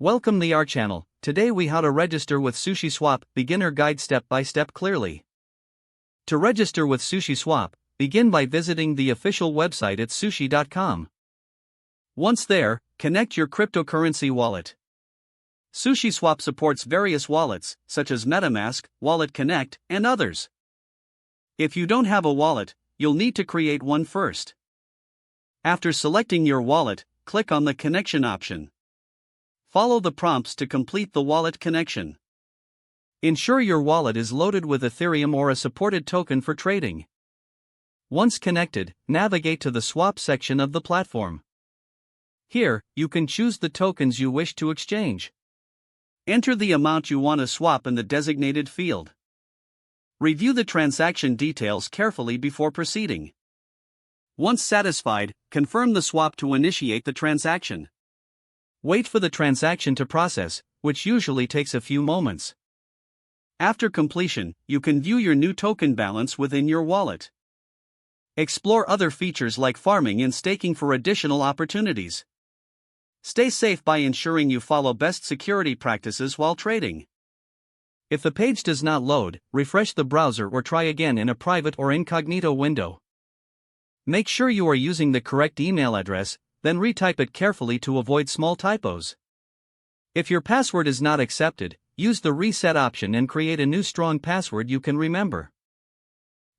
Welcome to our channel. Today we how to register with SushiSwap, beginner guide step by step clearly. To register with SushiSwap, begin by visiting the official website at sushi.com. Once there, connect your cryptocurrency wallet. SushiSwap supports various wallets, such as MetaMask, Wallet Connect, and others. If you don't have a wallet, you'll need to create one first. After selecting your wallet, click on the connection option. Follow the prompts to complete the wallet connection. Ensure your wallet is loaded with Ethereum or a supported token for trading. Once connected, navigate to the swap section of the platform. Here, you can choose the tokens you wish to exchange. Enter the amount you want to swap in the designated field. Review the transaction details carefully before proceeding. Once satisfied, confirm the swap to initiate the transaction. Wait for the transaction to process, which usually takes a few moments. After completion, you can view your new token balance within your wallet. Explore other features like farming and staking for additional opportunities. Stay safe by ensuring you follow best security practices while trading. If the page does not load, refresh the browser or try again in a private or incognito window. Make sure you are using the correct email address, then retype it carefully to avoid small typos. If your password is not accepted, use the reset option and create a new strong password you can remember.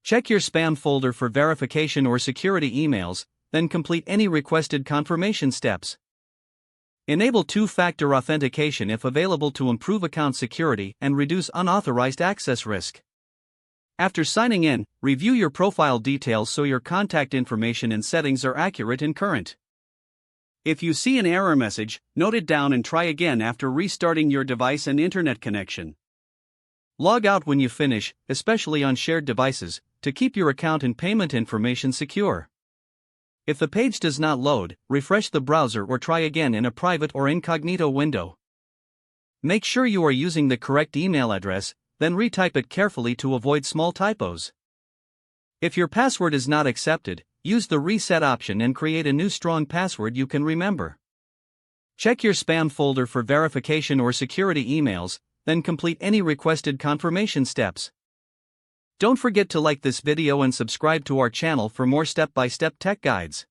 Check your spam folder for verification or security emails, then complete any requested confirmation steps. Enable two-factor authentication if available to improve account security and reduce unauthorized access risk. After signing in, review your profile details so your contact information and settings are accurate and current. If you see an error message, note it down and try again after restarting your device and internet connection. Log out when you finish, especially on shared devices, to keep your account and payment information secure. If the page does not load, refresh the browser or try again in a private or incognito window. Make sure you are using the correct email address, then retype it carefully to avoid small typos. If your password is not accepted, use the reset option and create a new strong password you can remember. Check your spam folder for verification or security emails, then complete any requested confirmation steps. Don't forget to like this video and subscribe to our channel for more step-by-step tech guides.